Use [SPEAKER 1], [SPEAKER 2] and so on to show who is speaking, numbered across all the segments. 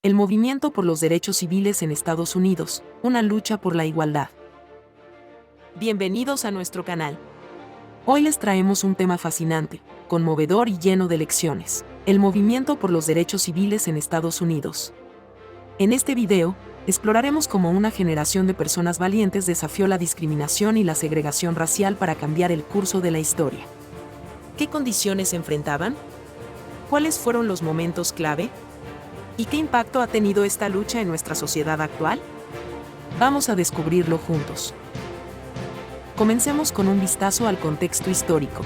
[SPEAKER 1] El movimiento por los derechos civiles en Estados Unidos, una lucha por la igualdad. Bienvenidos a nuestro canal. Hoy les traemos un tema fascinante, conmovedor y lleno de lecciones: el movimiento por los derechos civiles en Estados Unidos. En este video, exploraremos cómo una generación de personas valientes desafió la discriminación y la segregación racial para cambiar el curso de la historia. ¿Qué condiciones enfrentaban? ¿Cuáles fueron los momentos clave? ¿Y qué impacto ha tenido esta lucha en nuestra sociedad actual? Vamos a descubrirlo juntos. Comencemos con un vistazo al contexto histórico.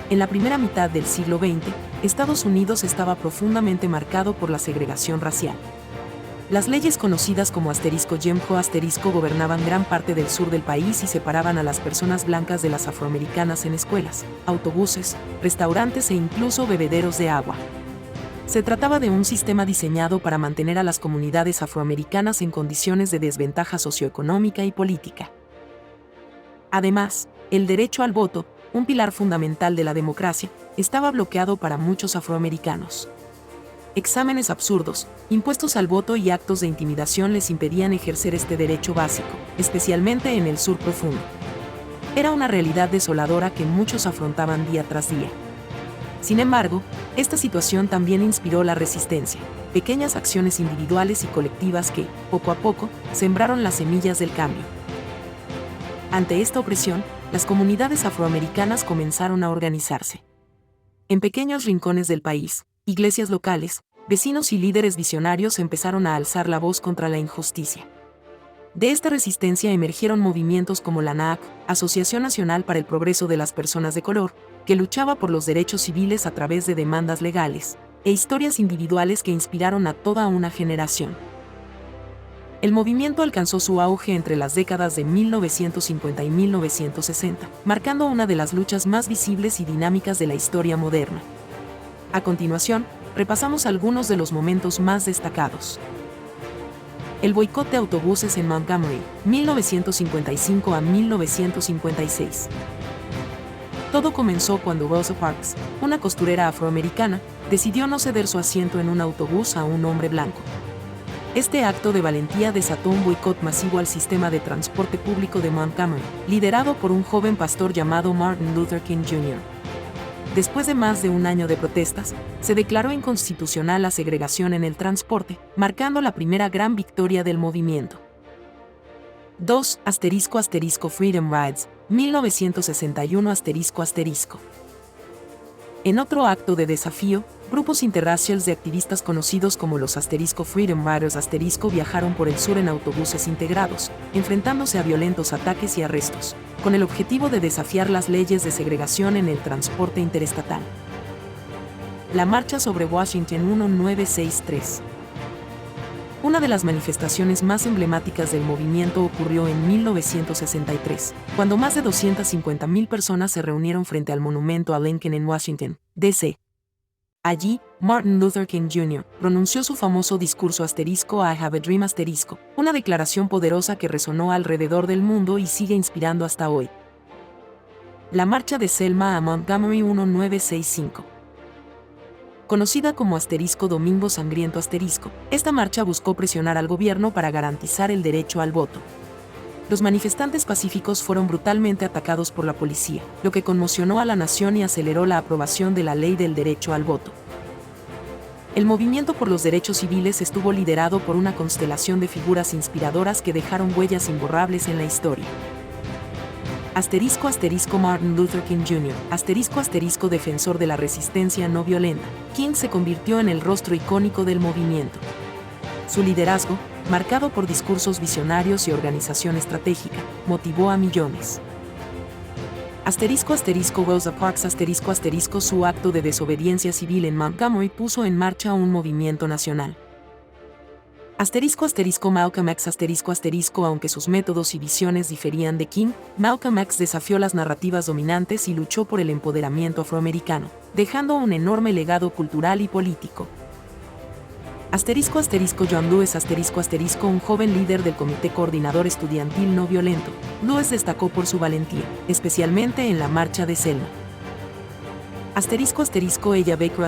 [SPEAKER 1] En la primera mitad del siglo XX, Estados Unidos estaba profundamente marcado por la segregación racial. Las leyes conocidas como Jim Crow gobernaban gran parte del sur del país y separaban a las personas blancas de las afroamericanas en escuelas, autobuses, restaurantes e incluso bebederos de agua. Se trataba de un sistema diseñado para mantener a las comunidades afroamericanas en condiciones de desventaja socioeconómica y política. Además, el derecho al voto, un pilar fundamental de la democracia, estaba bloqueado para muchos afroamericanos. Exámenes absurdos, impuestos al voto y actos de intimidación les impedían ejercer este derecho básico, especialmente en el sur profundo. Era una realidad desoladora que muchos afrontaban día tras día. Sin embargo, esta situación también inspiró la resistencia, pequeñas acciones individuales y colectivas que, poco a poco, sembraron las semillas del cambio. Ante esta opresión, las comunidades afroamericanas comenzaron a organizarse. En pequeños rincones del país, iglesias locales, vecinos y líderes visionarios empezaron a alzar la voz contra la injusticia. De esta resistencia emergieron movimientos como la ANAC, Asociación Nacional para el Progreso de las Personas de Color, que luchaba por los derechos civiles a través de demandas legales, e historias individuales que inspiraron a toda una generación. El movimiento alcanzó su auge entre las décadas de 1950 y 1960, marcando una de las luchas más visibles y dinámicas de la historia moderna. A continuación, repasamos algunos de los momentos más destacados. El boicot de autobuses en Montgomery, 1955 a 1956. Todo comenzó cuando Rosa Parks, una costurera afroamericana, decidió no ceder su asiento en un autobús a un hombre blanco. Este acto de valentía desató un boicot masivo al sistema de transporte público de Montgomery, liderado por un joven pastor llamado Martin Luther King Jr. Después de más de un año de protestas, se declaró inconstitucional la segregación en el transporte, marcando la primera gran victoria del movimiento. 2. Freedom Rides, 1961 ***. En otro acto de desafío, grupos interraciales de activistas conocidos como los Freedom Riders viajaron por el sur en autobuses integrados, enfrentándose a violentos ataques y arrestos, con el objetivo de desafiar las leyes de segregación en el transporte interestatal. La Marcha sobre Washington 1963. Una de las manifestaciones más emblemáticas del movimiento ocurrió en 1963, cuando más de 250,000 personas se reunieron frente al monumento a Lincoln en Washington, D.C. Allí, Martin Luther King Jr. pronunció su famoso discurso I have a dream una declaración poderosa que resonó alrededor del mundo y sigue inspirando hasta hoy. La Marcha de Selma a Montgomery 1965. Conocida como Domingo Sangriento esta marcha buscó presionar al gobierno para garantizar el derecho al voto. Los manifestantes pacíficos fueron brutalmente atacados por la policía, lo que conmocionó a la nación y aceleró la aprobación de la ley del derecho al voto. El movimiento por los derechos civiles estuvo liderado por una constelación de figuras inspiradoras que dejaron huellas imborrables en la historia. Martin Luther King Jr. defensor de la resistencia no violenta, King se convirtió en el rostro icónico del movimiento. Su liderazgo, marcado por discursos visionarios y organización estratégica, motivó a millones. Rosa Parks su acto de desobediencia civil en Montgomery puso en marcha un movimiento nacional. Malcolm X aunque sus métodos y visiones diferían de King, Malcolm X desafió las narrativas dominantes y luchó por el empoderamiento afroamericano, dejando un enorme legado cultural y político. John Lewis un joven líder del Comité Coordinador Estudiantil No Violento, Lewis destacó por su valentía, especialmente en la Marcha de Selma. Ella Baker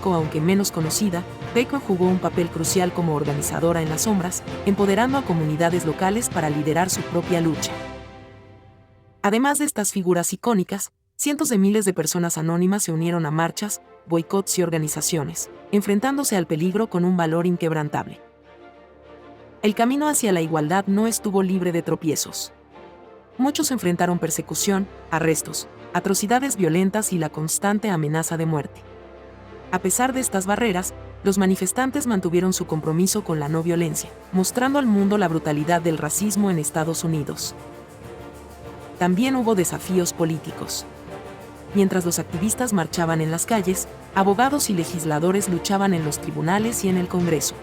[SPEAKER 1] aunque menos conocida, Baker jugó un papel crucial como organizadora en las sombras, empoderando a comunidades locales para liderar su propia lucha. Además de estas figuras icónicas, cientos de miles de personas anónimas se unieron a marchas, boicots y organizaciones, enfrentándose al peligro con un valor inquebrantable. El camino hacia la igualdad no estuvo libre de tropiezos. Muchos enfrentaron persecución, arrestos, atrocidades violentas y la constante amenaza de muerte. A pesar de estas barreras, los manifestantes mantuvieron su compromiso con la no violencia, mostrando al mundo la brutalidad del racismo en Estados Unidos. También hubo desafíos políticos. Mientras los activistas marchaban en las calles, abogados y legisladores luchaban en los tribunales y en el Congreso.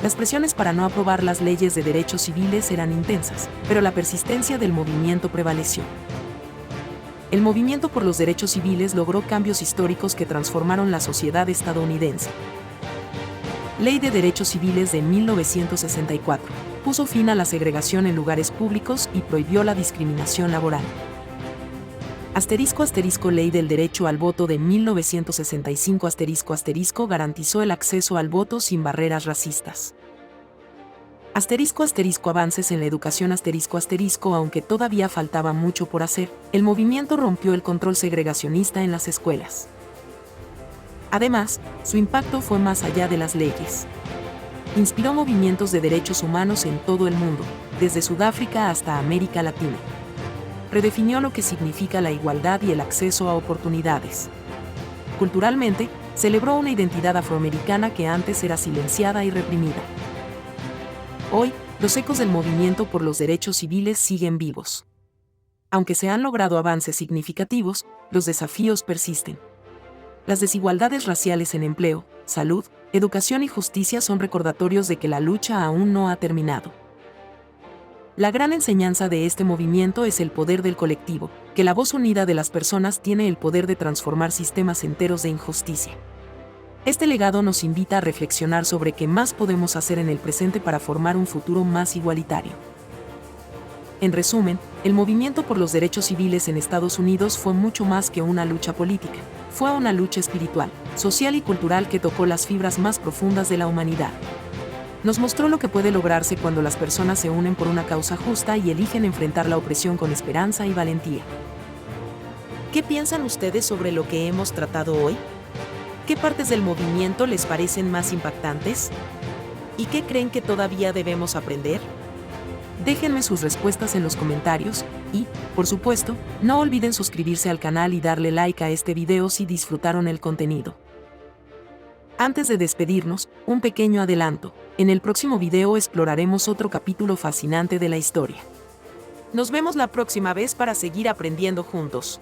[SPEAKER 1] Las presiones para no aprobar las leyes de derechos civiles eran intensas, pero la persistencia del movimiento prevaleció. El movimiento por los derechos civiles logró cambios históricos que transformaron la sociedad estadounidense. Ley de Derechos Civiles de 1964. Puso fin a la segregación en lugares públicos y prohibió la discriminación laboral. Ley del Derecho al Voto de 1965 garantizó el acceso al voto sin barreras racistas. Avances en la educación aunque todavía faltaba mucho por hacer, el movimiento rompió el control segregacionista en las escuelas. Además, su impacto fue más allá de las leyes. Inspiró movimientos de derechos humanos en todo el mundo, desde Sudáfrica hasta América Latina. Redefinió lo que significa la igualdad y el acceso a oportunidades. Culturalmente, celebró una identidad afroamericana que antes era silenciada y reprimida. Hoy, los ecos del movimiento por los derechos civiles siguen vivos. Aunque se han logrado avances significativos, los desafíos persisten. Las desigualdades raciales en empleo, salud, educación y justicia son recordatorios de que la lucha aún no ha terminado. La gran enseñanza de este movimiento es el poder del colectivo, que la voz unida de las personas tiene el poder de transformar sistemas enteros de injusticia. Este legado nos invita a reflexionar sobre qué más podemos hacer en el presente para formar un futuro más igualitario. En resumen, el movimiento por los derechos civiles en Estados Unidos fue mucho más que una lucha política. Fue una lucha espiritual, social y cultural que tocó las fibras más profundas de la humanidad. Nos mostró lo que puede lograrse cuando las personas se unen por una causa justa y eligen enfrentar la opresión con esperanza y valentía. ¿Qué piensan ustedes sobre lo que hemos tratado hoy? ¿Qué partes del movimiento les parecen más impactantes? ¿Y qué creen que todavía debemos aprender? Déjenme sus respuestas en los comentarios y, por supuesto, no olviden suscribirse al canal y darle like a este video si disfrutaron el contenido. Antes de despedirnos, un pequeño adelanto. En el próximo video exploraremos otro capítulo fascinante de la historia. Nos vemos la próxima vez para seguir aprendiendo juntos.